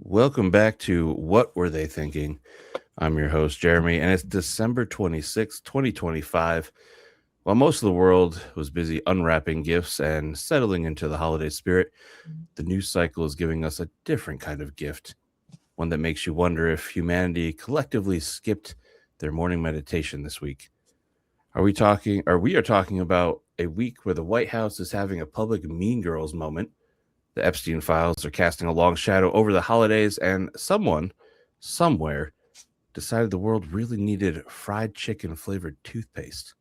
Welcome back to What Were They Thinking? I'm your host, Jeremy, and it's December 26th, 2025. While most of the world was busy unwrapping gifts and settling into the holiday spirit, the news cycle is giving us a different kind of gift, one that makes you wonder if humanity collectively skipped their morning meditation this week. We are talking about a week where the White House is having a public Mean Girls moment. The Epstein files are casting a long shadow over the holidays, and someone, somewhere, decided the world really needed fried chicken flavored toothpaste.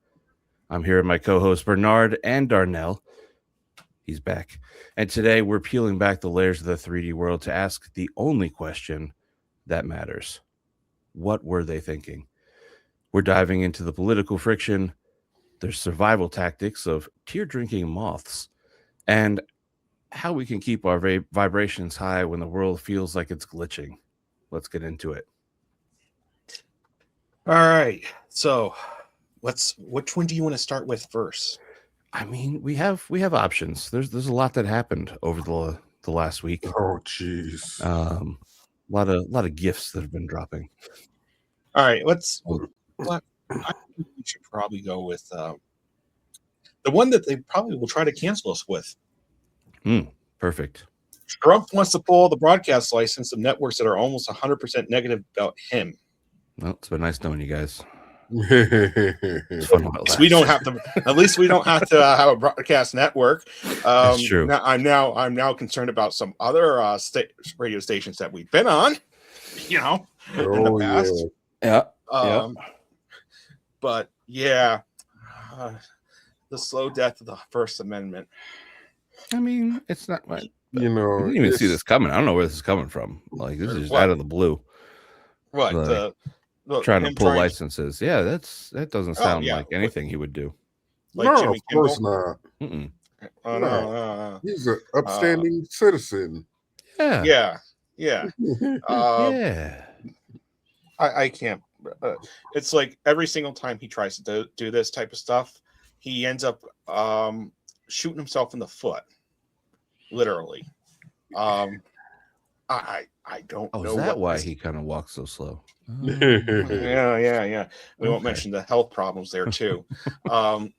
I'm here with my co hosts Bernard and Darnell. He's back. And today we're peeling back the layers of the 3D world to ask the only question that matters: what were they thinking? We're diving into the political friction, the survival tactics of tear drinking moths, and how we can keep our vibrations high when the world feels like it's glitching. Let's get into it. All right. So which one do you want to start with first? I mean, we have options. There's a lot that happened over the last week. Oh, jeez. A lot of gifts that have been dropping. All right. I think we should probably go with the one that they probably will try to cancel us with. Perfect. Trump wants to pull the broadcast license of networks that are almost 100% negative about him. Well, it's been nice knowing you guys. It's fun while it lasts. At least we don't have to have a broadcast network. That's true. I'm now concerned about some other radio stations that we've been on, in the past. Yeah. But yeah, the slow death of the First Amendment. I mean, it's not right. I didn't even see this coming. I don't know where this is coming from. Like, this is just out of the blue. What? Trying to pull licenses. Yeah, that doesn't sound like anything he would do. Like no, Jimmy of course not. No. He's an upstanding citizen. Yeah. Yeah. Yeah. I can't. It's like every single time he tries to do this type of stuff, he ends up shooting himself in the foot, literally. I don't know. Is that why he kind of walks so slow? Yeah. We won't mention the health problems there too. The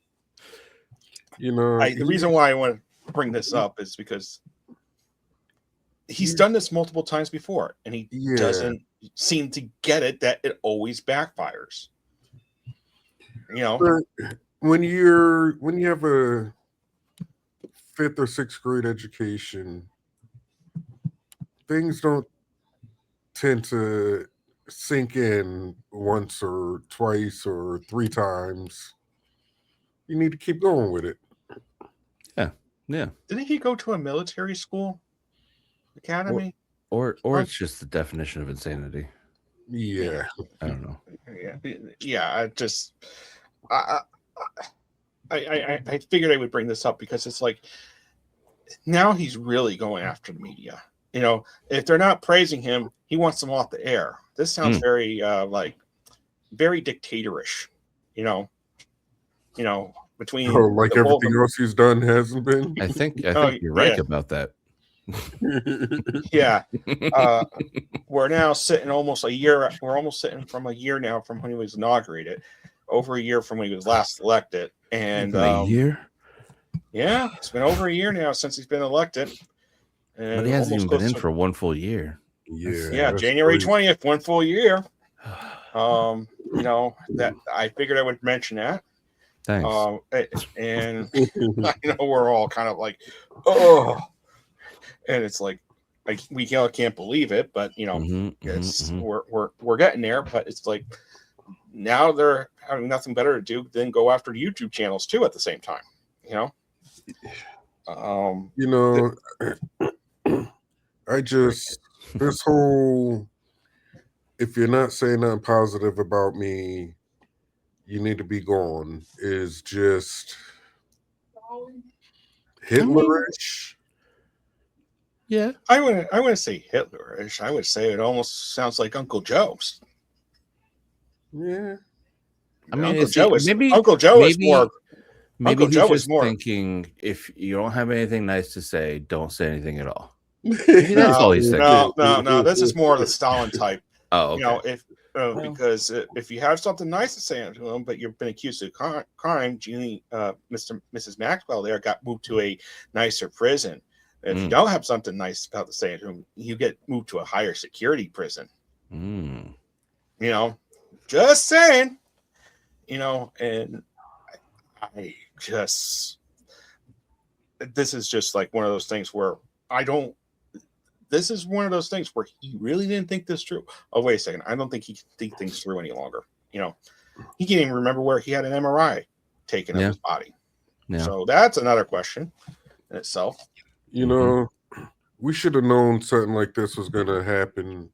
reason why I want to bring this up is because he's done this multiple times before, and he doesn't seem to get it that it always backfires. When you have a 5th or 6th grade education, things don't tend to sink in once or twice or 3 times. You need to keep going with it. Yeah. Didn't he go to a military school academy? Or it's just the definition of insanity. Yeah. I don't know. Yeah. I figured I would bring this up because it's like now he's really going after the media. If they're not praising him, he wants them off the air. This sounds very very dictatorish. Between like everything else he's done hasn't been. I think you're right about that. Yeah. We're now sitting almost a year. We're almost sitting from a year now from when he was inaugurated, over a year from when he was last elected. And a year? Yeah, it's been over a year now since he's been elected. And but he hasn't even been in for one full year. Yeah, January 20th, one full year. That I figured I would mention that. Thanks. And I know we're all kind of like, oh, and it's like we can't believe it, but we're getting there. But it's like now they're having nothing better to do than go after YouTube channels too at the same time. This whole, if you're not saying nothing positive about me, you need to be gone, is just Hitlerish. Yeah, I wouldn't say Hitlerish. I would say it almost sounds like Uncle Joe's. Yeah, I mean, Uncle Joe is more. Maybe he's just thinking, if you don't have anything nice to say, don't say anything at all. Maybe that's all he's thinking. No. This is more of the Stalin type. Oh, okay. You know, because if you have something nice to say to him, but you've been accused of crime, Mrs. Maxwell there got moved to a nicer prison. If you don't have something nice about to say to him, you get moved to a higher security prison. You know, just saying. You know, and I just, this is just like one of those things where this is one of those things where he really didn't think this through. Oh, wait a second. I don't think he can think things through any longer. You know, he can't even remember where he had an MRI taken of his body. Yeah. So that's another question in itself. You know, we should have known something like this was going to happen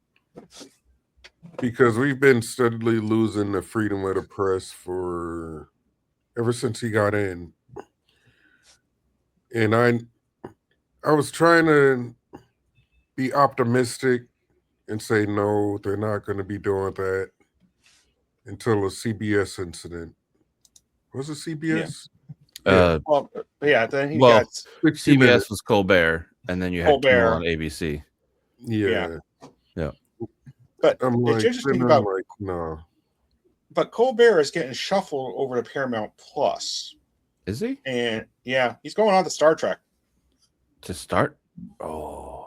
because we've been steadily losing the freedom of the press ever since he got in. And I was trying to be optimistic and say, no, they're not going to be doing that until a CBS incident. Was it CBS? Yeah. Then he got CBS was Colbert, and then you had Kimmel on ABC. Yeah. But I'm it's interesting about no. But Colbert is getting shuffled over to Paramount Plus. Is he? And yeah, he's going on to Star Trek. To start? Oh.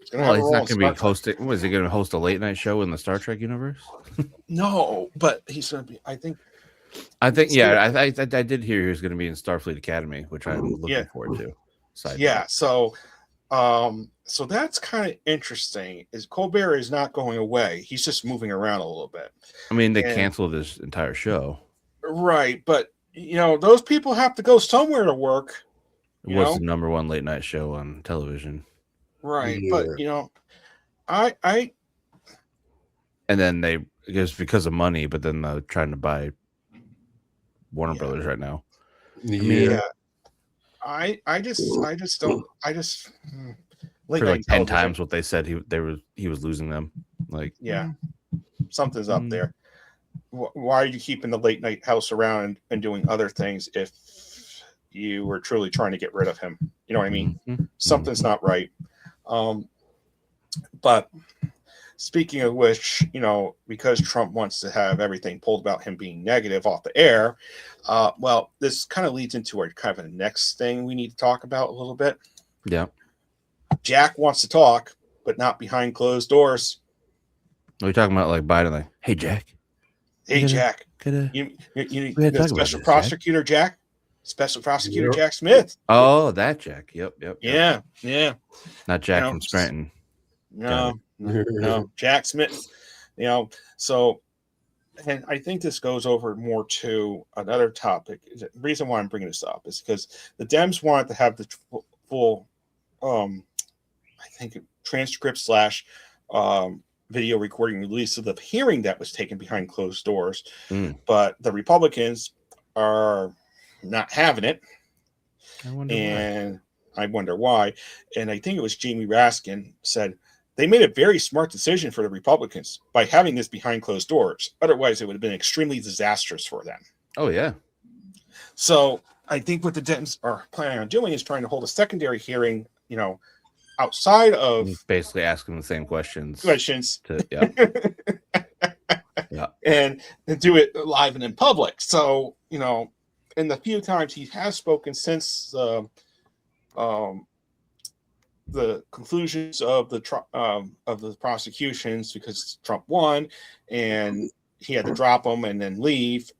He's not going to be hosting. Was he going to host a late night show in the Star Trek universe? No, but he's going to be. I think. I did hear he was going to be in Starfleet Academy, which I'm looking forward to. So that's kind of interesting. Is Colbert is not going away? He's just moving around a little bit. I mean, they canceled this entire show, right? But you know, those people have to go somewhere to work. It was the number one late night show on television. Right, but you know, I and then it was because of money, but then they're trying to buy Warner Brothers right now. I just don't for like 10 times what they said he was losing them. Like something's up there. Why are you keeping the late night house around and doing other things if you were truly trying to get rid of him? You know what I mean? Something's not right. But speaking of which, you know, because Trump wants to have everything pulled about him being negative off the air, well, this kind of leads into our kind of the next thing we need to talk about a little bit. Yeah. Jack wants to talk, but not behind closed doors. Are we talking about like Biden? Like, hey, Jack. Hey, Jack. You special prosecutor Jack? Special prosecutor Jack Smith. Oh, that Jack. Yep. Yeah. Not Jack from Scranton. No, Jack Smith. You know, so, and I think this goes over more to another topic. The reason why I'm bringing this up is because the Dems wanted to have the full, I think, transcript / video recording release of the hearing that was taken behind closed doors. But the Republicans are not having it. I wonder why. And I think it was Jamie Raskin said they made a very smart decision for the Republicans by having this behind closed doors. Otherwise, it would have been extremely disastrous for them. Oh, yeah. So I think what the Dems are planning on doing is trying to hold a secondary hearing, you know, outside of basically asking the same questions. And do it live and in public. So, you know, in the few times he has spoken since the conclusions of the prosecutions, because Trump won and he had to drop them and then leave,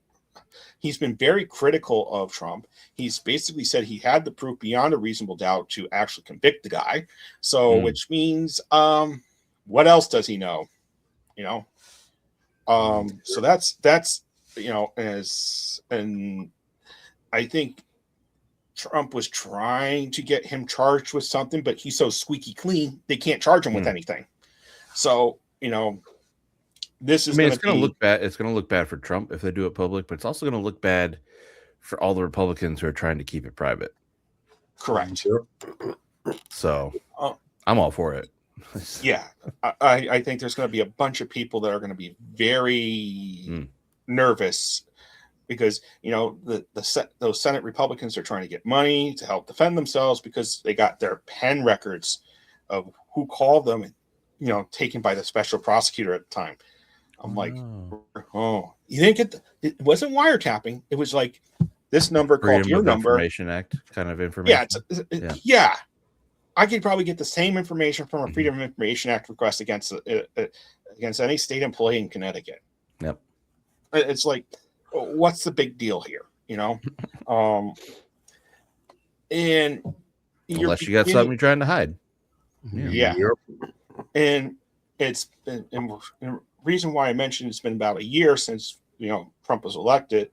he's been very critical of Trump. He's basically said he had the proof beyond a reasonable doubt to actually convict the guy. So, which means, what else does he know? You know? So that's, you know, and I think Trump was trying to get him charged with something, but he's so squeaky clean, they can't charge him with anything. So, you know, this is it's going to look bad. It's going to look bad for Trump if they do it public, but it's also going to look bad for all the Republicans who are trying to keep it private. Correct. So I'm all for it. Yeah. I think there's going to be a bunch of people that are going to be very nervous because those Senate Republicans are trying to get money to help defend themselves because they got their pen records of who called them, taken by the special prosecutor at the time. I'm like, oh, you didn't get it wasn't wiretapping. It was like this number called your number. Information Act kind of information. Yeah. I could probably get the same information from a Freedom of Information Act request against any state employee in Connecticut. Yep. It's like, what's the big deal here? And unless you got something you're trying to hide. Yeah. Yep. And it's been, and the reason why I mentioned it's been about a year since Trump was elected,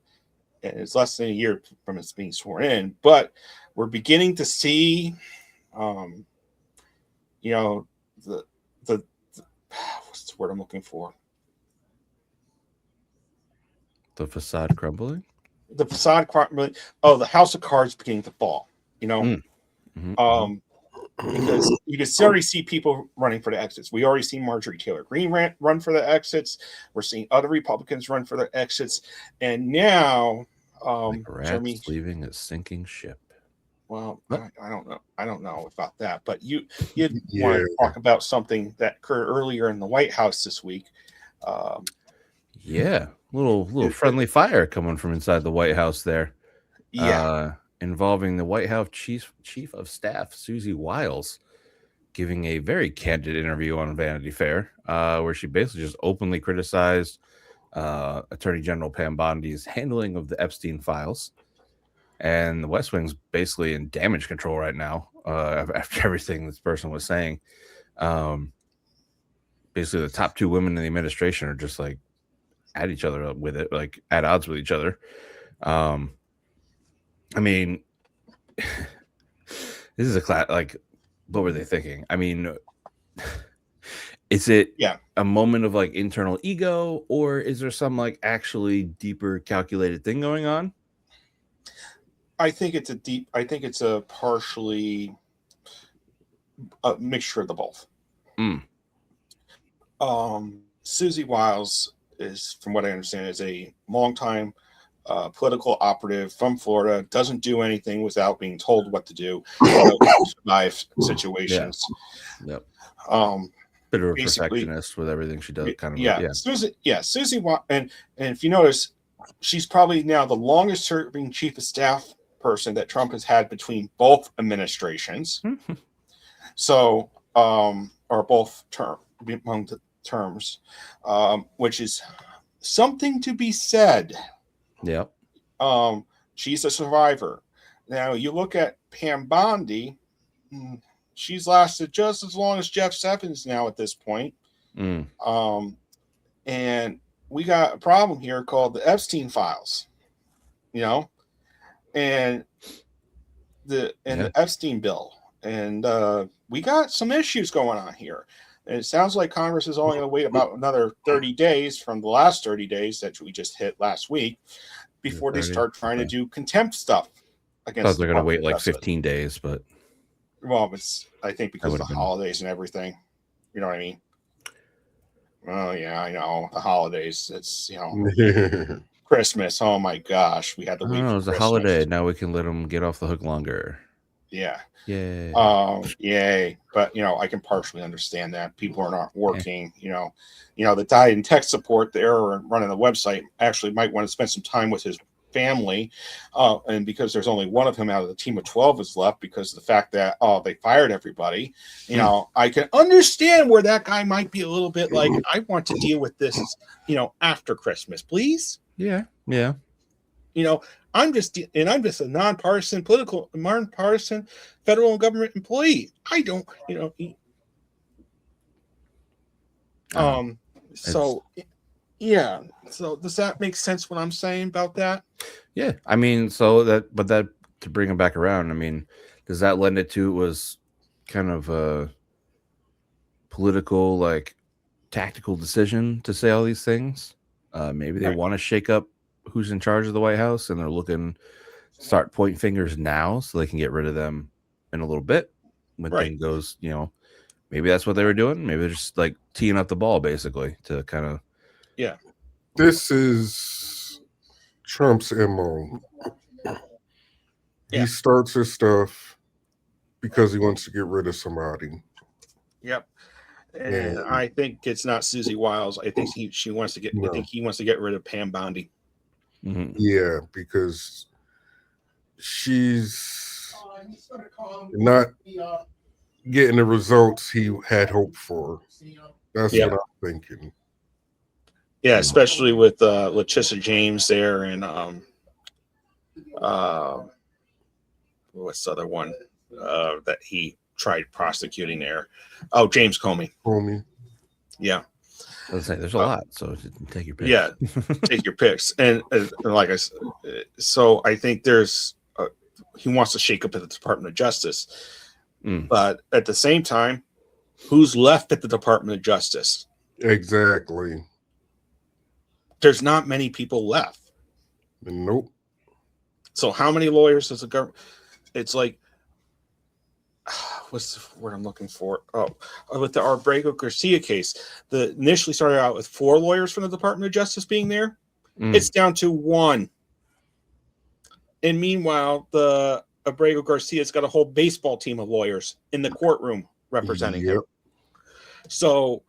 and it's less than a year from it's being sworn in, but we're beginning to see the what's the word I'm looking for? The facade crumbling? The facade crumbling. Oh, the house of cards beginning to fall, because you can already see people running for the exits. We already see Marjorie Taylor Greene run for the exits. We're seeing other Republicans run for the exits. And now Jeremy leaving a sinking ship. Well, I don't know. I don't know about that. But you want to talk about something that occurred earlier in the White House this week. Little friendly fire coming from inside the White House there. Yeah. Involving the White House Chief of Staff, Susie Wiles, giving a very candid interview on Vanity Fair, where she basically just openly criticized Attorney General Pam Bondi's handling of the Epstein files. And the West Wing's basically in damage control right now after everything this person was saying. Basically, the top two women in the administration are just like at each other with it, like at odds with each other. I mean, this is a class. Like, what were they thinking? I mean, is it a moment of like internal ego, or is there some like actually deeper calculated thing going on? I think it's a partially a mixture of the both. Susie Wiles is, from what I understand, is a longtime political operative from Florida, doesn't do anything without being told what to do, survive situations. Yeah. Yep. Bit of a perfectionist with everything she does, kind of. Susie and if you notice, she's probably now the longest serving chief of staff person that Trump has had between both administrations. So, or both among the terms, which is something to be said. Yep. She's a survivor. Now you look at Pam Bondi, she's lasted just as long as Jeff Sessions now at this point. And we got a problem here called the Epstein files, and the Epstein bill. And we got some issues going on here. And it sounds like Congress is only going to wait about another 30 days from the last 30 days that we just hit last week before they start trying to do contempt stuff against. I thought they're going to wait like 15 days, but it's I think because of the holidays and everything. You know what I mean? Oh yeah, I know the holidays. It's Christmas. Oh my gosh, we had to wait. It was a holiday. Now we can let them get off the hook longer. Yeah. Yay. Yay. But I can partially understand that people are not working. The guy in tech support there or running the website actually might want to spend some time with his family. And because there's only one of him out of the team of 12 is left because of the fact that they fired everybody. I can understand where that guy might be a little bit like, I want to deal with this, after Christmas, please. Yeah. I'm just a nonpartisan federal government employee. I don't, So does that make sense what I'm saying about that? Yeah. I mean, to bring it back around, I mean, does that lend it to it was kind of a political, like tactical decision to say all these things? Maybe they want to shake up who's in charge of the White House, and they're looking start pointing fingers now so they can get rid of them in a little bit when things goes, maybe that's what they were doing. Maybe they're just like teeing up the ball basically to kind of. Yeah. This is Trump's MO. Yeah. He starts his stuff because he wants to get rid of somebody. Yep. And And I think it's not Susie Wiles. I think she wants to get. I no, think he wants to get rid of Pam Bondi. Mhm. yeah, because she's not getting the results he had hoped for. That's Yeah. what I'm thinking. Yeah, especially with Letitia James there, and what's the other one that he tried prosecuting there? Oh, James Comey. Homie. Yeah. I was saying there's a lot, so take your pick. Yeah, take your picks. And like I said, so I think there's he wants to shake up at the Department of Justice, but at the same time, who's left at the Department of Justice? Exactly. There's not many people left. Nope. So how many lawyers does the government? It's like, what's the word I'm looking for? Oh, with the Abrego Garcia case, the initially started out with 4 lawyers from the Department of Justice being there. It's down to 1. And meanwhile, the Abrego Garcia's got a whole baseball team of lawyers in the courtroom representing him. So,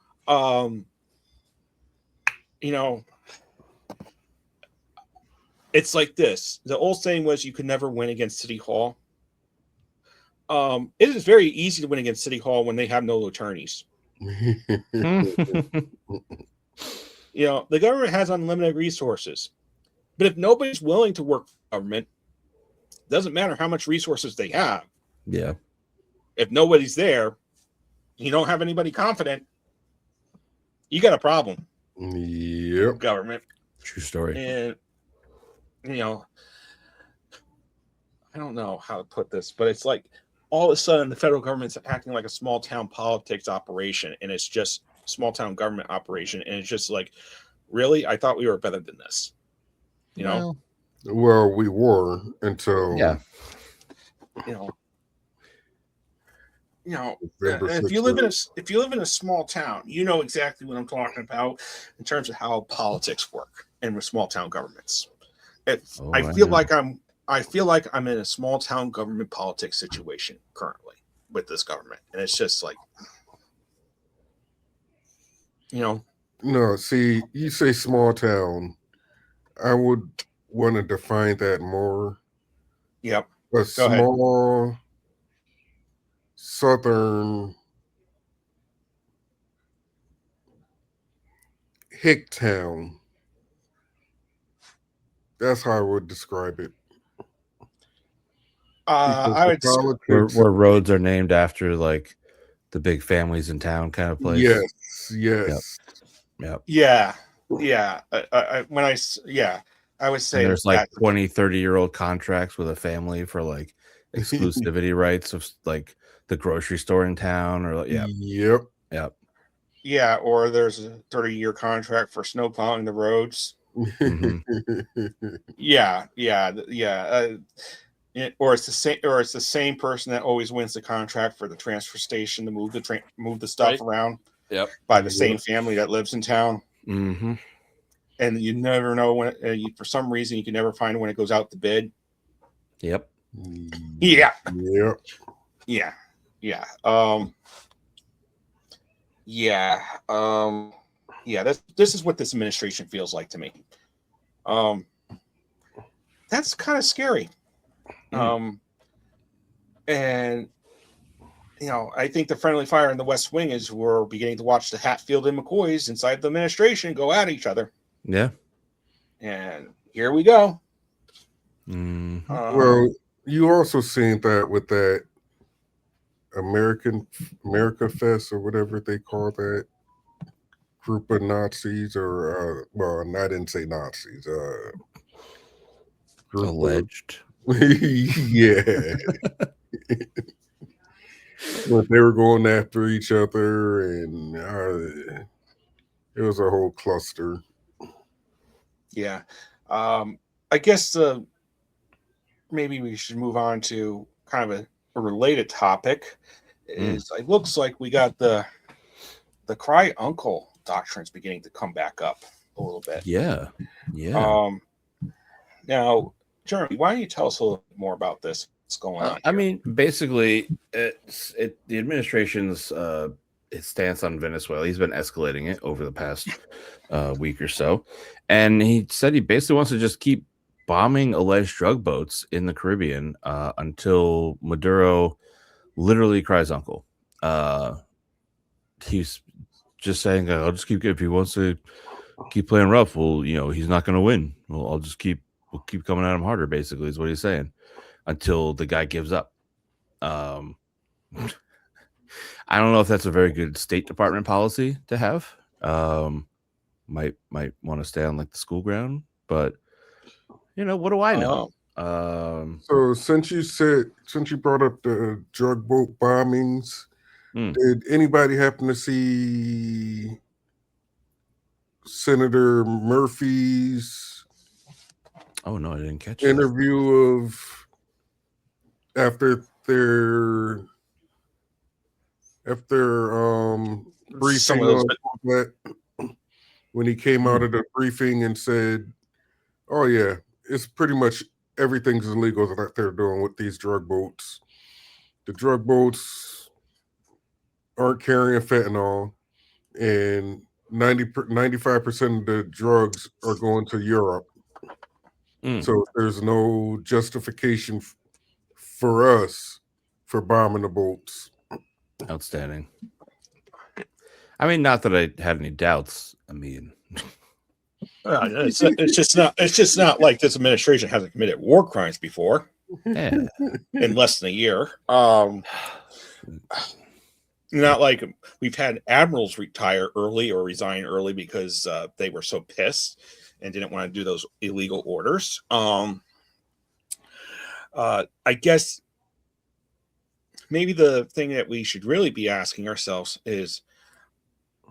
you know, it's like this. The old saying was you could never win against City Hall. It is very easy to win against City Hall when they have no attorneys. You know, the government has unlimited resources. But if nobody's willing to work for government, doesn't matter how much resources they have. Yeah. If nobody's there, you don't have anybody confident, you got a problem. Yep. Government. True story. And, you know, I don't know how to put this, but it's like all of a sudden the federal government's acting like a small town politics operation, and it's just small town government operation. And it's just like, really? I thought we were better than this. You know? Well, we were until you know, November if you live in 16th. a small town, you know exactly what I'm talking about in terms of how politics work and with small town governments. I feel like I'm in a small town government politics situation currently with this government, and it's just like, you know. No, see, you say small town. I would want to define that more. Yep. A small southern hick town. That's how I would describe it. I would where roads are named after like the big families in town kind of place. Yes. Yep. Yeah. I would say and there's like 20, 30-year-old contracts with a family for like exclusivity rights of like the grocery store in town, or like, Yep. Yeah, or there's a 30-year contract for snow plowing the roads. Or it's the same person that always wins the contract for the transfer station to move the stuff around. Yep. By the same family that lives in town. Mm-hmm. And you never know when for some reason you can never find when it goes out to bid. Yep. Yeah. Yep. Yeah. This is what this administration feels like to me. That's kind of scary. And you know, I think the friendly fire in the West Wing is we're beginning to watch the Hatfield and McCoys inside the administration go at each other. Yeah. And here we go. Well, you also seen that with that America Fest or whatever they call that group of Nazis, or well, I didn't say Nazis. Alleged. Yeah. But they were going after each other, and it was a whole cluster. Yeah. I guess maybe we should move on to kind of a related topic. It looks like we got the cry uncle doctrines beginning to come back up a little bit. Yeah. Now, Jeremy, why don't you tell us a little bit more about this? What's going on? I mean, basically, the administration's his stance on Venezuela. He's been escalating it over the past week or so, and he said he basically wants to just keep bombing alleged drug boats in the Caribbean until Maduro literally cries uncle. He's just saying, "I'll just keep if he wants to keep playing rough. Well, he's not going to win. Well, we'll keep coming at him harder." Basically, is what he's saying until the guy gives up. I don't know if that's a very good State Department policy to have. Might want to stay on like the school ground, but what do I know? So since you brought up the drug boat bombings, did anybody happen to see Senator Murphy's Oh no, I didn't catch interview of after their briefing Some of those, that when he came out of the briefing and said, "Oh yeah, it's pretty much everything's illegal that they're doing with these drug boats. The drug boats aren't carrying fentanyl, and 95% of the drugs are going to Europe. So there's no justification for us for bombing the boats." Outstanding. I mean, not that I had any doubts. I mean, it's just not like this administration hasn't committed war crimes before. Yeah. In less than a year. Not like we've had admirals retire early or resign early because they were so pissed and didn't want to do those illegal orders. I guess maybe the thing that we should really be asking ourselves is,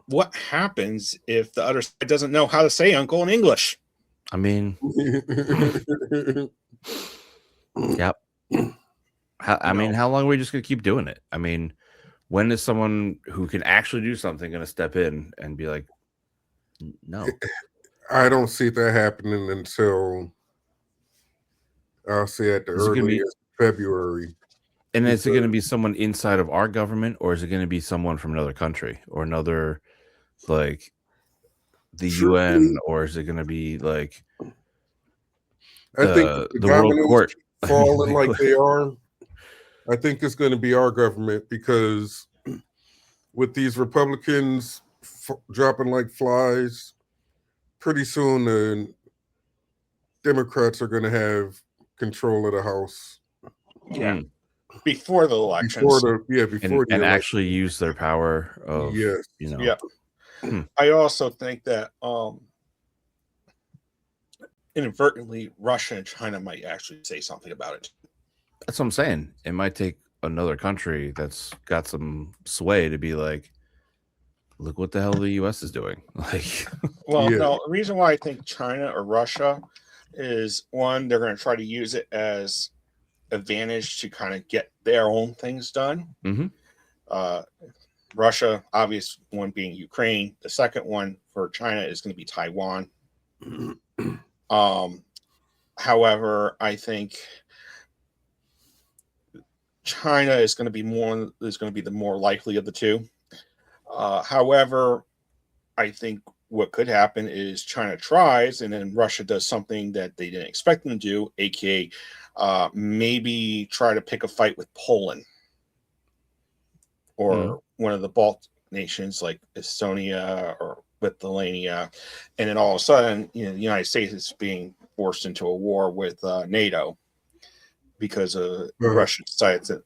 what happens if the other side doesn't know how to say uncle in English? I mean, yep. How long are we just going to keep doing it? I mean, when is someone who can actually do something going to step in and be like, no? I don't see that happening until I'll say at the earliest February. And is it going to be someone inside of our government, or is it going to be someone from another country or another, like the UN, or is it going to be like I think the World Court falling like they are? I think it's going to be our government, because with these Republicans dropping like flies, pretty soon the Democrats are going to have control of the House. Yeah. Before the elections. Before and actually use their power of, yes. Yeah. I also think that inadvertently Russia and China might actually say something about it. That's what I'm saying. It might take another country that's got some sway to be like, look what the hell the US is doing. Like, well, no, the reason why I think China or Russia is, one, they're going to try to use it as advantage to kind of get their own things done. Russia, obvious one being Ukraine. The second one for China is going to be Taiwan. However, I think China is going to be the more likely of the two. However, I think what could happen is China tries, and then Russia does something that they didn't expect them to do, aka maybe try to pick a fight with Poland or one of the Baltic nations like Estonia or Lithuania, and then all of a sudden, the United States is being forced into a war with NATO because of Russia decided to.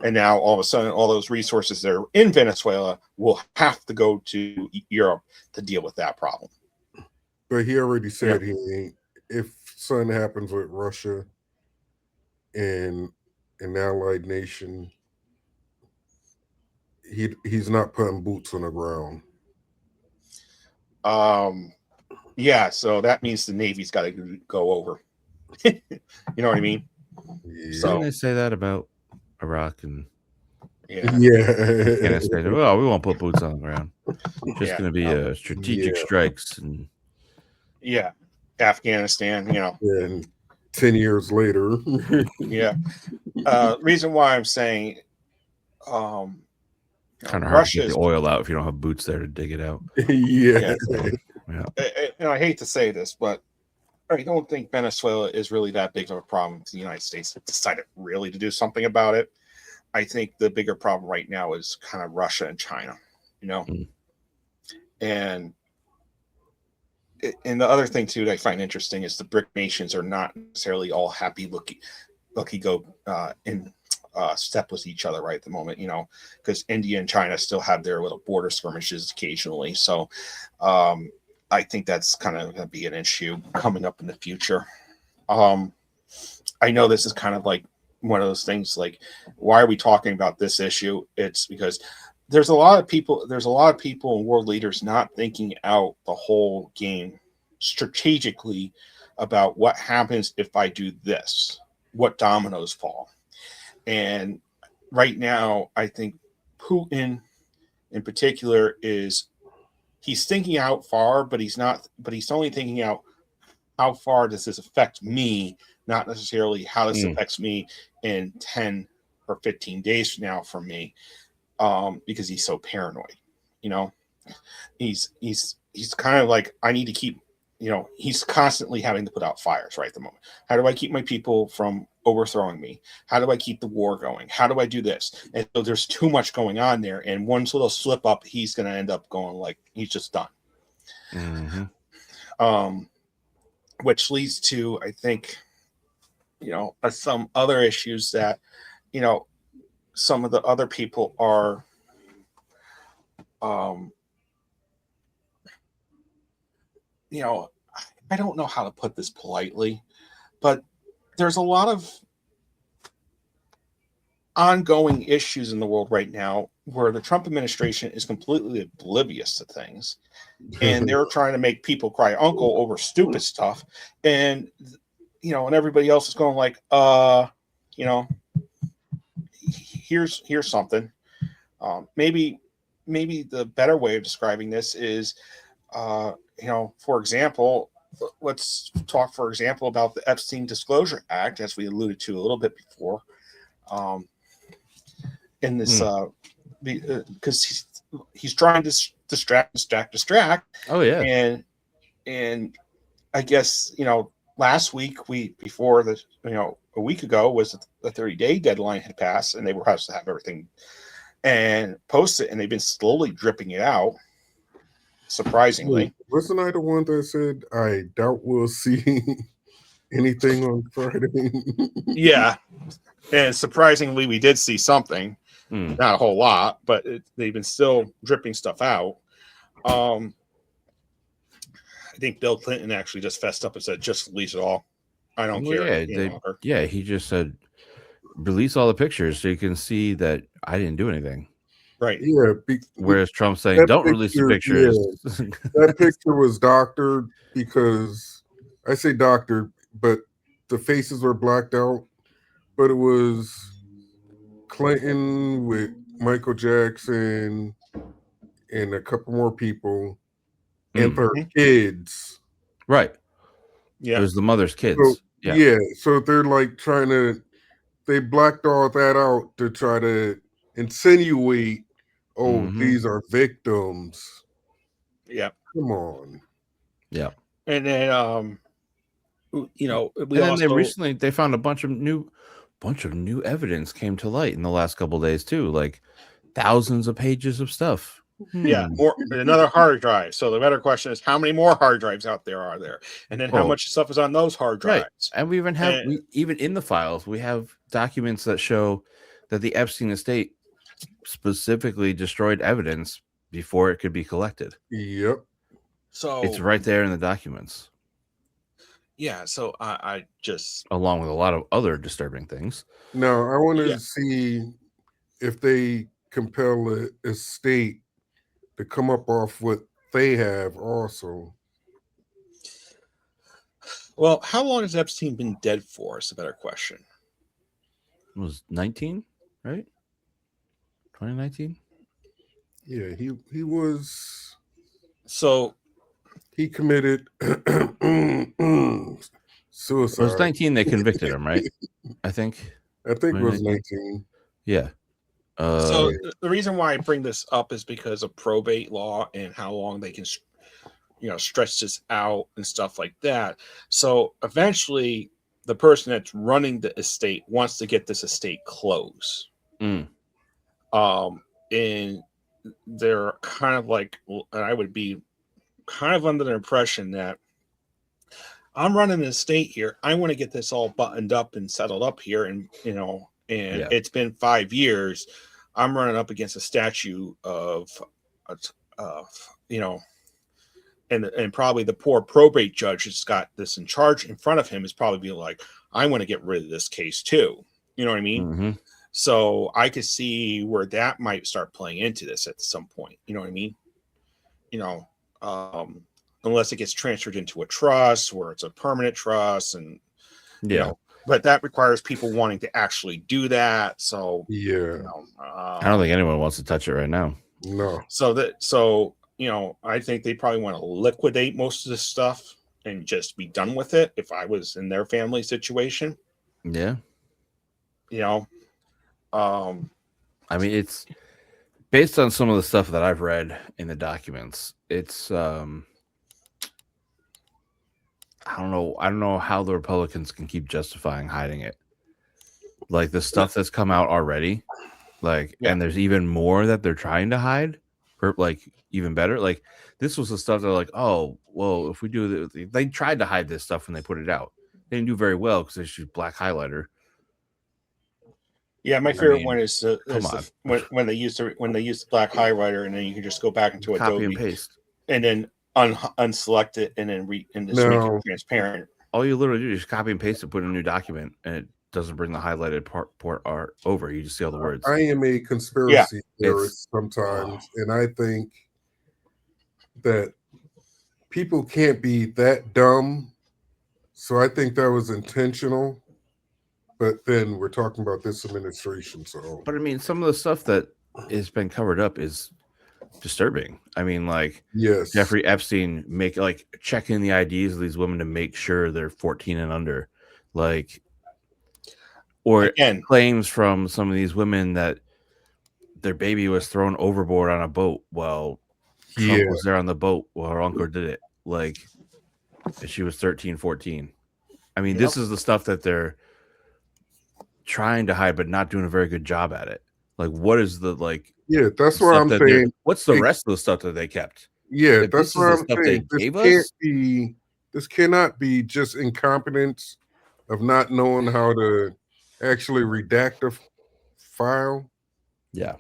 And now all of a sudden, all those resources that are in Venezuela will have to go to Europe to deal with that problem. But he already said he ain't. If something happens with Russia and an allied nation, he's not putting boots on the ground. Yeah, so that means the Navy's got to go over. You know what I mean? Yeah. So didn't they say that about Iraq and Afghanistan? Well, we won't put boots on the ground. Just going to be strategic strikes and Afghanistan. And 10 years later. Yeah. Reason why I'm saying Kind of hard to Russia get the is, oil out if you don't have boots there to dig it out. Yeah. Yeah. I hate to say this, but I don't think Venezuela is really that big of a problem if the United States decided really to do something about it. I think the bigger problem right now is kind of Russia and China, Mm. and the other thing too that I find interesting is the BRIC nations are not necessarily all happy lucky go in step with each other right at the moment, because India and China still have their little border skirmishes occasionally. So I think that's kind of going to be an issue coming up in the future. I know this is kind of like one of those things like, why are we talking about this issue? It's because there's a lot of people and world leaders not thinking out the whole game strategically about what happens if I do this, what dominoes fall. And right now, I think Putin in particular he's thinking out far, but he's only thinking out how far does this affect me, not necessarily how this affects me in 10 or 15 days from now for me, because he's so paranoid. He's kind of like, I need to keep, he's constantly having to put out fires right at the moment. How do I keep my people from overthrowing me? How do I keep the war going? How do I do this? And so there's too much going on there. And one little slip up, he's going to end up going like, he's just done. Mm-hmm. Which leads to, I think, some other issues that, some of the other people are, I don't know how to put this politely, but there's a lot of ongoing issues in the world right now where the Trump administration is completely oblivious to things, and they're trying to make people cry uncle over stupid stuff, and and everybody else is going like, here's something. Maybe the better way of describing this is, for example, let's talk, for example, about the Epstein Disclosure Act, as we alluded to a little bit before. In this, because he's trying to distract. Oh yeah. And I guess last week, before the a week ago was the 30-day deadline had passed, and they were supposed to have everything and post it, and they've been slowly dripping it out. Surprisingly, wasn't I the one that said I doubt we'll see anything on Friday? Yeah, and surprisingly, we did see something. Not a whole lot, but they've been still dripping stuff out. I think Bill Clinton actually just fessed up and said, "Just release it all. I don't care." Yeah, he just said, "Release all the pictures so you can see that I didn't do anything." Right. Yeah. Whereas Trump saying, "Don't release the pictures." Yeah, that picture was doctored because I say doctored, but the faces were blacked out. But it was Clinton with Michael Jackson and a couple more people and their kids. Right. Yeah. It was the mother's kids. So, yeah. So they're like they blacked all that out to try to insinuate, these are victims. Yeah. Come on. Yeah. And then, they recently they found a bunch of new evidence came to light in the last couple of days too, like thousands of pages of stuff. Yeah, more another hard drive. So the better question is, how many more hard drives out there are there, and then how much stuff is on those hard drives? Right. And we even have even in the files we have documents that show that the Epstein estate specifically destroyed evidence before it could be collected. Yep. So it's right there in the documents. Yeah. So I just, along with a lot of other disturbing things. Now I want to see if they compel a state to come up off what they have also. Well, how long has Epstein been dead for is a better question. It was 19, right? 2019? Yeah, he was. So he committed Suicide. It was 19 they convicted him, right? I think. I think it was 19. 19. Yeah. So the reason why I bring this up is because of probate law and how long they can, stretch this out and stuff like that. So eventually, the person that's running the estate wants to get this estate closed. Mm. And they're kind of like, I would be kind of under the impression that I'm running an estate here. I want to get this all buttoned up and settled up here, and it's been 5 years. I'm running up against a statue of and probably the poor probate judge that's got this in charge in front of him is probably being like, I want to get rid of this case too. You know what I mean? Mm-hmm. So I could see where that might start playing into this at some point. You know what I mean? Unless it gets transferred into a trust where it's a permanent trust, and but that requires people wanting to actually do that. So I don't think anyone wants to touch it right now. No. So I think they probably want to liquidate most of this stuff and just be done with it. If I was in their family situation, yeah. I mean, it's based on some of the stuff that I've read in the documents. It's I don't know how the Republicans can keep justifying hiding it. Like the stuff that's come out already, and there's even more that they're trying to hide, or even better. Like this was the stuff they're like, oh, well, if we do they tried to hide this stuff when they put it out. They didn't do very well because they used black highlighter. Yeah, my favorite one is when they use the black highlighter, and then you can just go back into copy Adobe and paste, and then unselect it, and then make it transparent. All you literally do is copy and paste it, put in a new document, and it doesn't bring the highlighted part art over. You just see all the words. I am a conspiracy theorist sometimes, and I think that people can't be that dumb. So I think that was intentional. But then we're talking about this administration. So, but I mean, some of the stuff that has been covered up is disturbing. I mean, yes, Jeffrey Epstein checking the IDs of these women to make sure they're 14 and under, or claims from some of these women that their baby was thrown overboard on a boat while Trump was there on the boat while her uncle did it. And she was 13, 14. I mean, this is the stuff that they're trying to hide, but not doing a very good job at it. What is the that's what I'm saying. What's the rest of the stuff that they kept? Yeah, that's what I'm saying. This cannot be just incompetence of not knowing how to actually redact a file. Yeah.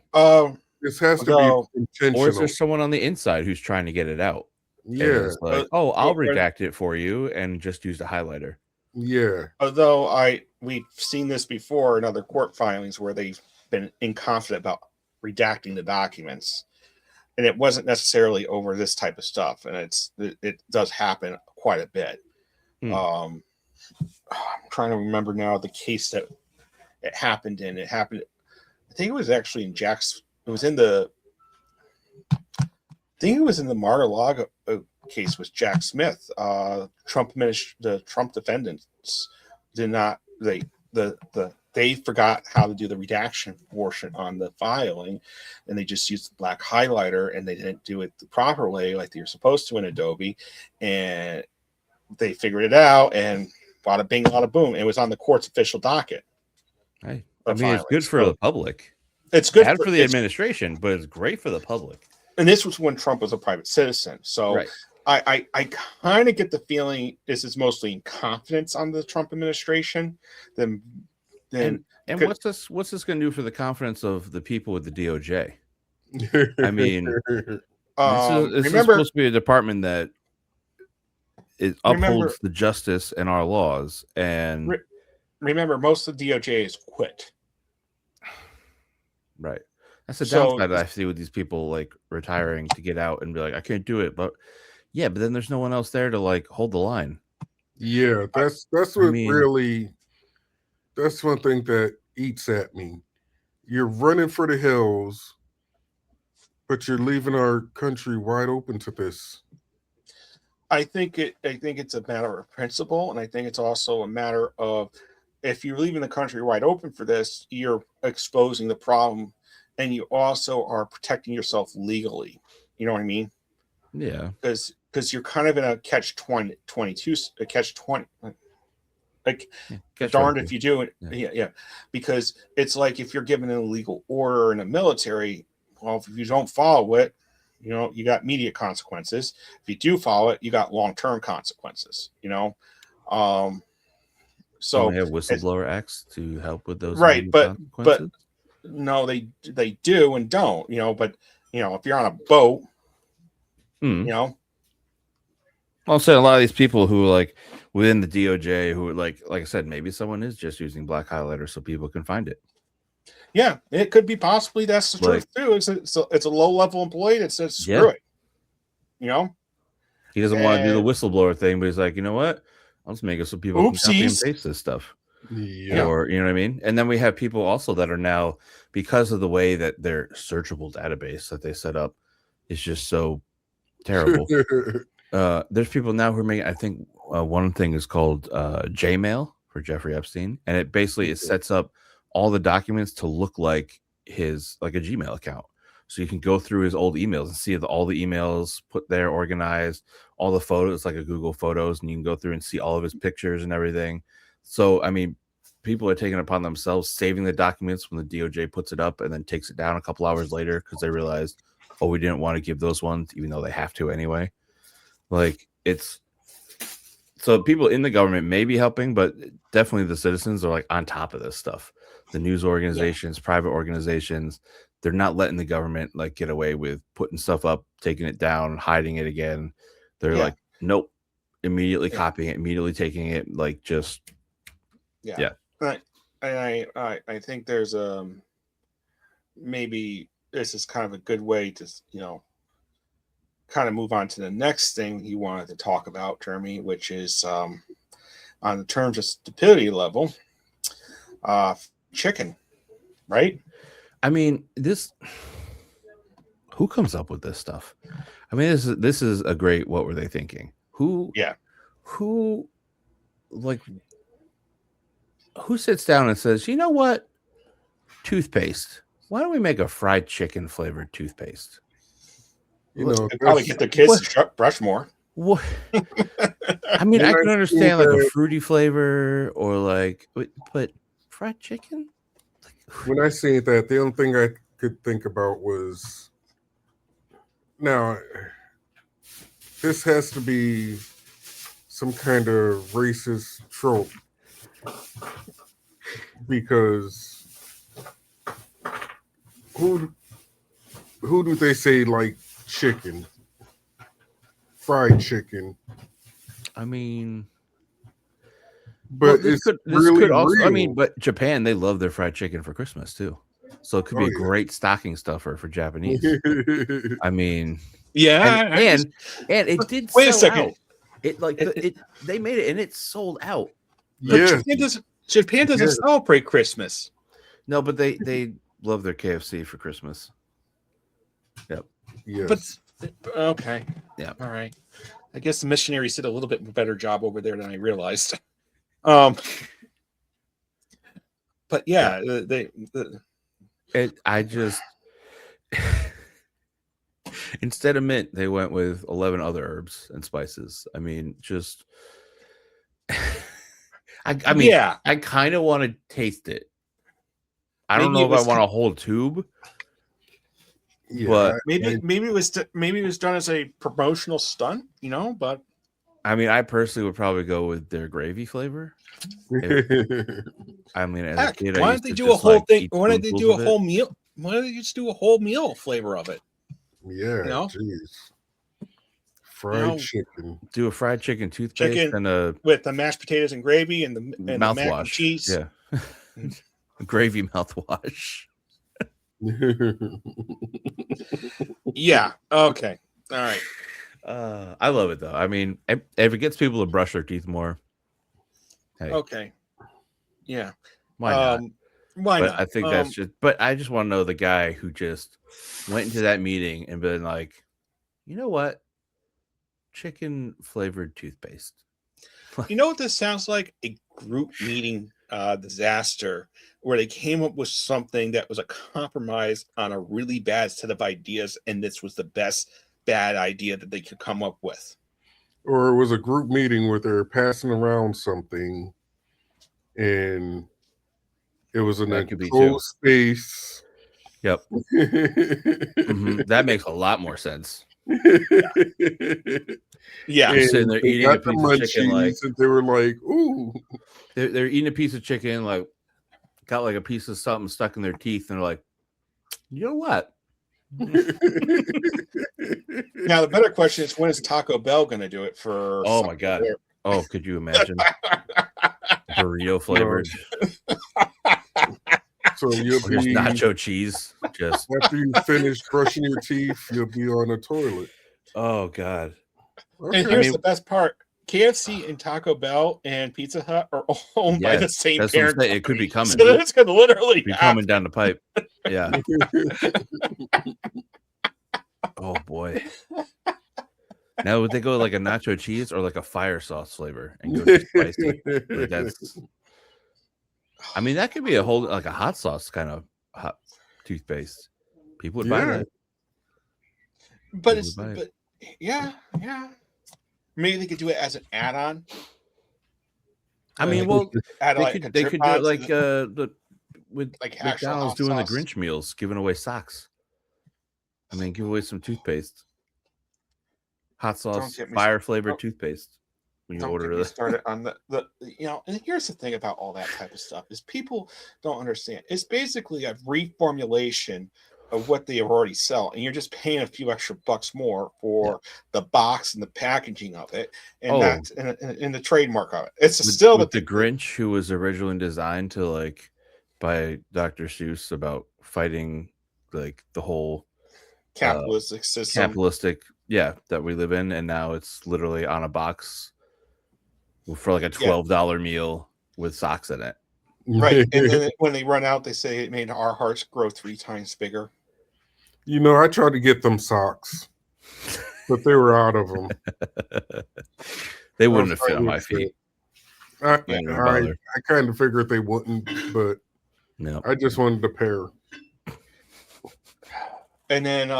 This has to be intentional. Or is there someone on the inside who's trying to get it out? Yeah. I'll redact it for you and just use the highlighter. Yeah. Although we've seen this before in other court filings where they've been inconfident about redacting the documents, and it wasn't necessarily over this type of stuff, and it does happen quite a bit. I'm trying to remember now the case that it happened in. It happened, I think it was actually in it was in the Mar-a-Lago case with Jack Smith. The Trump defendants did not they forgot how to do the redaction portion on the filing, and they just used the black highlighter, and they didn't do it the proper way like they were supposed to in Adobe, and they figured it out, and bada bing, bada boom. It was on the court's official docket. Hey, I mean, it's good for the public. It's good for the administration, but it's great for the public. And this was when Trump was a private citizen. So I kind of get the feeling this is mostly confidence on the Trump administration. And what's this going to do for the confidence of the people with the DOJ? I mean, this is supposed to be a department that upholds the justice and our laws. And remember, most of the DOJ is quit. Right. That's the downside that I see with these people retiring to get out and be like, I can't do it. But then there's no one else there to hold the line. Yeah, that's what really, that's one thing that eats at me. You're running for the hills, but you're leaving our country wide open to this. I think it's a matter of principle, and I think it's also a matter of if you're leaving the country wide open for this, you're exposing the problem, and you also are protecting yourself legally. You know what I mean? Yeah. Because you're kind of in a catch 22, a catch 20. Like Yeah. you're Catch darned 22. if you do it. Yeah. Yeah. Because it's like if you're given an illegal order in the military, well, if you don't follow it, you got immediate consequences. If you do follow it, you got long-term consequences. Don't So they have it's whistleblower acts to help with those right, immediate but consequences? no, they do and don't. But if you're on a boat, Hmm. you know, I'm saying a lot of these people who are like within the DOJ who are like I said, maybe someone is just using black highlighter so people can find it. yeah, it could be possibly that's the Like- truth too. It's a low-level employee that says screw Yeah. it. He doesn't want to do the And- whistleblower thing, but he's like, you know what? I'll just make it so people can copy and Oopsies. paste this stuff. Yeah. Or you know what I mean? And then we have people also that are now, because of the way that their searchable database that they set up is just so terrible. There's people now who are making, I think one thing is called Jmail for Jeffrey Epstein, and it basically it sets up all the documents to look like a Gmail account. So you can go through his old emails and see all the emails put there, organized, all the photos, like a Google Photos, and you can go through and see all of his pictures and everything. So, I mean, people are taking it upon themselves saving the documents when the DOJ puts it up and then takes it down a couple hours later because they realized, oh, we didn't want to give those ones, even though they have to anyway. Like, it's so people in the government may be helping, but definitely the citizens are like on top of this stuff. The news organizations, private organizations, they're not letting the government like get away with putting stuff up, taking it down, hiding it again. They're like, nope, immediately copying it, immediately taking it, like just yeah. I think there's maybe this is kind of a good way to kind of move on to the next thing he wanted to talk about, Jeremy, which is on the terms of stupidity level, chicken, right? I mean, who comes up with this stuff? I mean, this is a great what were they thinking? Who sits down and says, you know what? Toothpaste. Why don't we make a fried chicken flavored toothpaste? You know, they probably get their kids to brush more. What? I mean, I can understand like a fruity flavor or like, but fried chicken? When I seen that, the only thing I could think about was, now, this has to be some kind of racist trope because who do they say like chicken, fried chicken? I mean, but this it's could really also. real. I mean, but Japan, they love their fried chicken for Christmas too, so it could be a great stocking stuffer for Japanese. I mean, and it did. Wait a sell second. Out. They made it and it sold out. Yeah, Japan doesn't celebrate Christmas. No, but they love their KFC for Christmas. Yep. Yes. But okay. Yeah. All right. I guess the missionaries did a little bit better job over there than I realized. But yeah, I just instead of mint, they went with 11 other herbs and spices. I mean, just I mean, I kind of want to taste it. I don't know if I want a whole tube. Yeah, but maybe it was done as a promotional stunt, but I mean, I personally would probably go with their gravy flavor. I mean, as a kid, why don't they do a whole thing? Why don't they do a whole meal? Why don't they just do a whole meal flavor of it? Yeah, jeez. Fried chicken. Do a fried chicken toothpaste and with the mashed potatoes and gravy and the mouthwash, mac and cheese. Yeah, gravy mouthwash. Yeah. Okay. All right. I love it though. I mean, if it gets people to brush their teeth more, hey. Okay. Yeah. Why not? Why not? I think that's just. But I just want to know the guy who just went into that meeting and been like, you know what? chicken flavored toothpaste. You know what this sounds like? A group meeting disaster where they came up with something that was a compromise on a really bad set of ideas, and this was the best bad idea that they could come up with. Or it was a group meeting where they're passing around something and it was an That could be enclosed space. Yep. That makes a lot more sense. Yeah. You're sitting there they eating a got the piece of chicken, like munchies, and they were like, "Ooh." they're eating a piece of chicken, like got like a piece of something stuck in their teeth, and they're like, you know what? Now the better question is, when is Taco Bell going to do it for? Oh my god! Oh, could you imagine? Burrito flavored. So you'll Here's be nacho cheese. Just after you finish brushing your teeth, you'll be on the toilet. oh god. Okay. And here's the best part: KFC and Taco Bell and Pizza Hut are all owned by the same that's what I'm parent. saying. It could be coming. So it's going to literally Be happen. coming down the pipe. Yeah. Oh boy. Now would they go like a nacho cheese or like a fire sauce flavor and go to spicy? Like that's. I mean, that could be a whole like a hot sauce kind of hot toothpaste. People would buy that. But People it's would buy it. but yeah. Maybe they could do it as an add-on. I mean, well, Add they like could a do Trip-On it to like the- with like actual McDonald's hot doing the sauce. Grinch meals, giving away socks. I mean, give away some toothpaste, hot sauce, get me fire flavored don't- toothpaste. When you Don't order get me the started on the and here's the thing about all that type of stuff is people don't understand. It's basically a reformulation of what they already sell, and you're just paying a few extra bucks more for the box and the packaging of it, and that's and the trademark of it. It's still with the Grinch, who was originally designed to like by Dr. Seuss about fighting like the whole capitalistic system. capitalistic that we live in, and now it's literally on a box for like a $12 meal with socks in it. Right. And then when they run out, they say it made our hearts grow 3 times bigger. You know, I tried to get them socks, but they were out of them. They wouldn't have fit on my feet. I bother. kind of figured they wouldn't, but No. I just wanted a pair. And then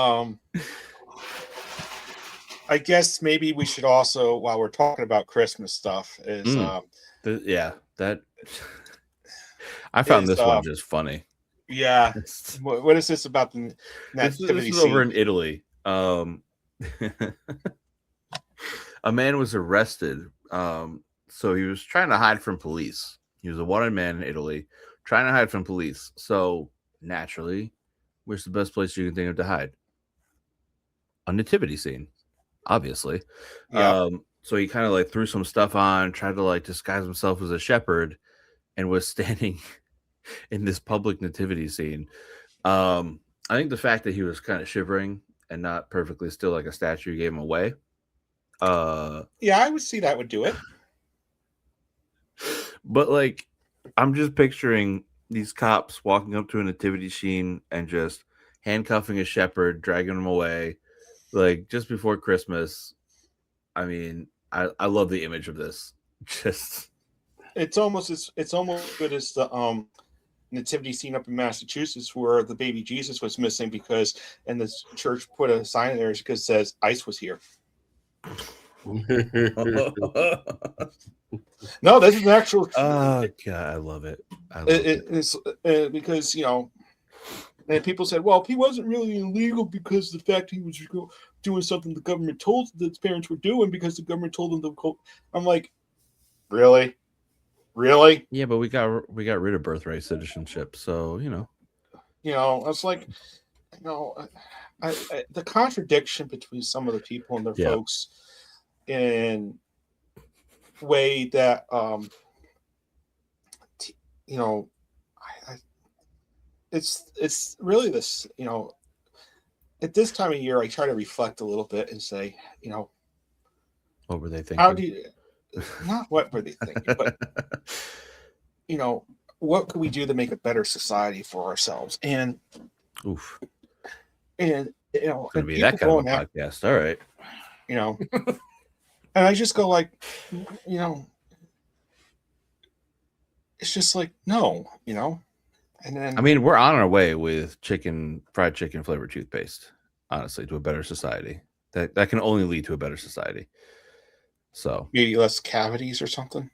I guess maybe we should also, while we're talking about Christmas stuff, is that I found this one just funny. Yeah. What is this about the nativity this is over in Italy. A man was arrested. So he was trying to hide from police. He was a wanted man in Italy, trying to hide from police. So naturally, where's the best place you can think of to hide? A nativity scene, obviously. Yeah. So he kind of like threw some stuff on, tried to like disguise himself as a shepherd, and was standing in this public nativity scene. I think the fact that he was kind of shivering and not perfectly still like a statue gave him away. Yeah, I would see that would do it. But like, I'm just picturing these cops walking up to a nativity scene and just handcuffing a shepherd, dragging him away, like just before Christmas. I mean, I love the image of this. Just it's almost good as the nativity scene up in Massachusetts where the baby Jesus was missing because and the church put a sign in there because it says ICE was here. No, this is actual. Oh god, I love it. It's because and people said, well, he wasn't really illegal because the fact he was doing something the government told that his parents were doing because the government told them to. I'm like, really? Yeah, but we got rid of birthright citizenship, so I was like, the contradiction between some of the people and their folks in way that it's really this at this time of year I try to reflect a little bit and say what were they thinking? How do you not what were they thinking but what could we do to make a better society for ourselves and Oof. and It's gonna be that kind of a podcast. All right. And I just go like, it's just like, no, and then I mean, we're on our way with fried chicken flavored toothpaste, honestly, to a better society. That can only lead to a better society. So maybe less cavities or something.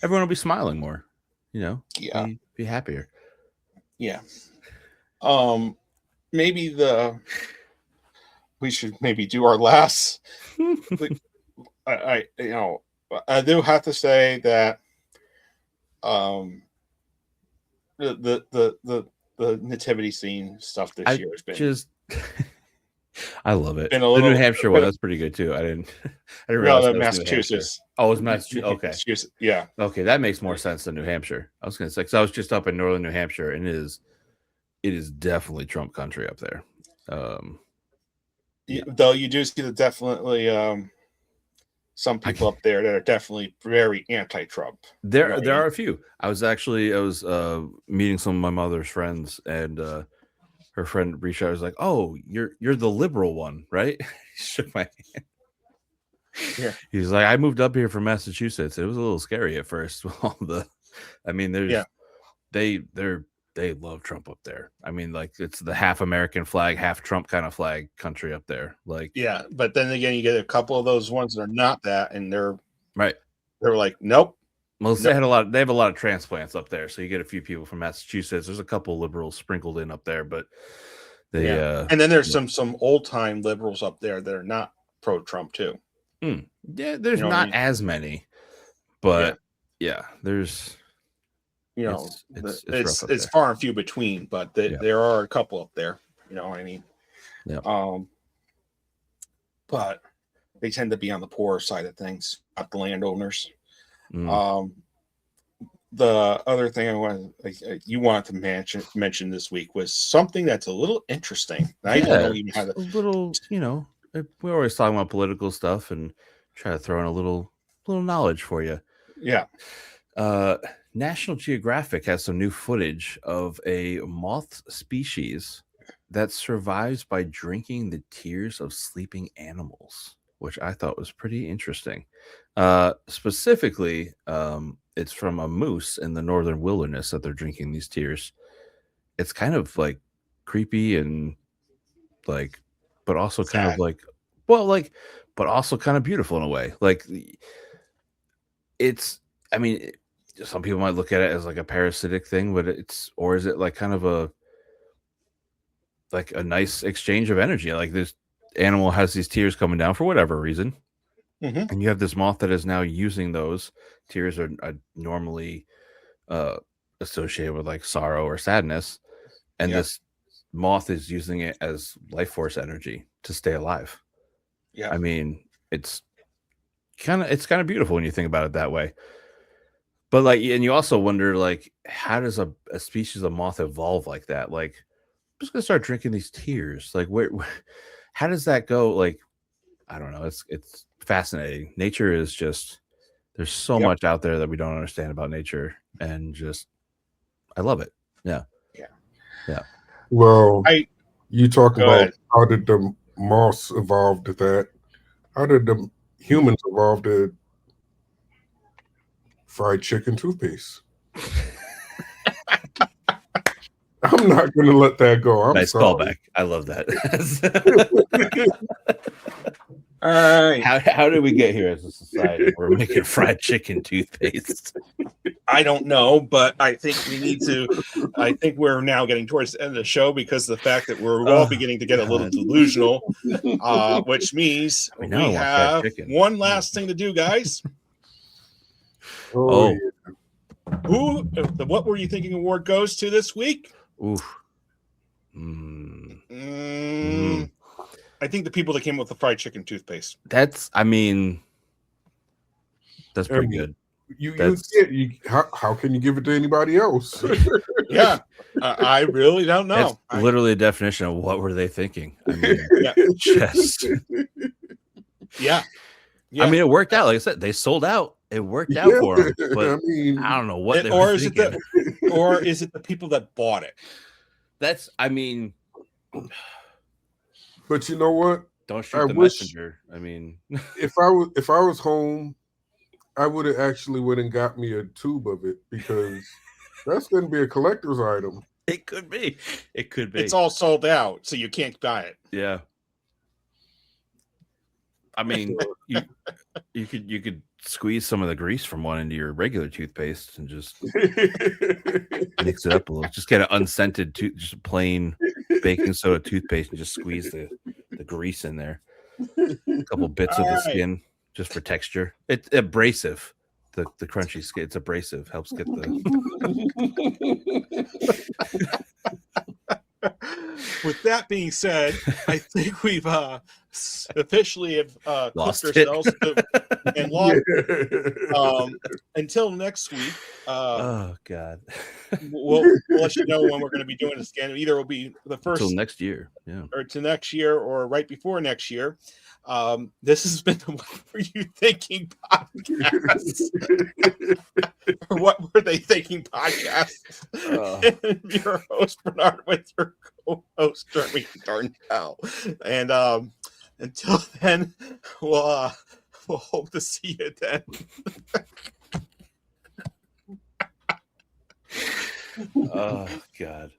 everyone will be smiling more, Yeah. be happier. Yeah. Maybe we should maybe do our last. I do have to say that the nativity scene stuff this year has been I love it. been a The little New Hampshire one, that's pretty good too. I didn't realize that was Massachusetts. Oh, it was Massachusetts. Okay. Massachusetts. Yeah. Okay, that makes more sense than New Hampshire. I was gonna say, because I was just up in northern New Hampshire, and it is definitely Trump country up there. Though you do see definitely some people up there that are definitely very anti-Trump. There are a few. I was meeting some of my mother's friends, and her friend reached out. Was like, "Oh, you're the liberal one, right?" He shook my hand. Yeah. He's like, "I moved up here from Massachusetts. It was a little scary at first." They love Trump up there. I mean, like, it's the half American flag, half Trump kind of flag country up there. Like, yeah, but then again, you get a couple of those ones that are not that, and they're right. They're like, nope. Well, they have a lot of transplants up there, so you get a few people from Massachusetts. There's a couple liberals sprinkled in up there, but and then there's some old time liberals up there that are not pro Trump too. Yeah, there's not as many, but there's. It's far and few between, but there are a couple up there. You know what I mean? Yeah. But they tend to be on the poorer side of things, not the landowners. The other thing you wanted to mention this week was something that's a little interesting. I don't even have a little. We're always talking about political stuff and try to throw in a little knowledge for you. Yeah. National Geographic has some new footage of a moth species that survives by drinking the tears of sleeping animals, which I thought was pretty interesting. Specifically, it's from a moose in the northern wilderness that they're drinking these tears. It's kind of like creepy and like, but also kind of like, but also kind of beautiful in a way. Like, some people might look at it as like a parasitic thing, but is it like kind of a nice exchange of energy? Like, this animal has these tears coming down for whatever reason. And you have this moth that is now using those tears are normally associated with like sorrow or sadness. And this moth is using it as life force energy to stay alive. Yeah. I mean, it's kind of beautiful when you think about it that way. But like, and you also wonder, like, how does a species of moth evolve like that? Like, I'm just gonna start drinking these tears. Like, where how does that go? Like, I don't know. It's fascinating. Nature is just, there's so much out there that we don't understand about nature, and just, I love it. Yeah. Well, you talk about how did the moths evolve to that? How did the humans evolve to fried chicken toothpaste? I'm not going to let that go. I'm nice sorry. Callback. I love that. All right. How did we get here as a society? We're making fried chicken toothpaste. I don't know, but I think we need to. I think we're now getting towards the end of the show because of the fact that we're all beginning to get a little delusional, which means we have one last thing to do, guys. Oh. Who? The What Were You Thinking award goes to this week? I think the people that came up with the fried chicken toothpaste. That's pretty good. How can you give it to anybody else? Yeah, I really don't know. That's literally a definition of what were they thinking. I mean, yeah. I mean, it worked out. Like I said, they sold out. It worked out for them. But I don't know what they were thinking. Or is it the people that bought it? That's, But you know what? Don't shoot the wish- messenger. I mean, If I was home, I would have actually went and got me a tube of it, because that's going to be a collector's item. it could be. It could be. It's all sold out, so you can't buy it. Yeah. I mean, you could squeeze some of the grease from one into your regular toothpaste and just mix it up a little. Just get an unscented, just a plain baking soda toothpaste and just squeeze the grease in there. A couple bits of the skin just for texture. It's abrasive. The crunchy skin. It's abrasive. Helps get the. With that being said, I think we've officially Lost clipped it. ourselves and lost. Until next week, Oh God! we'll let you know when we're going to be doing this again. Either it'll be the first Until next year. Yeah. or to next year, or right before next year. This has been the What Were You Thinking podcast. Or What Were They Thinking podcast. And your host Bernard with your co-host Jeremy Darnell. And until then, we'll hope to see you then. Oh God.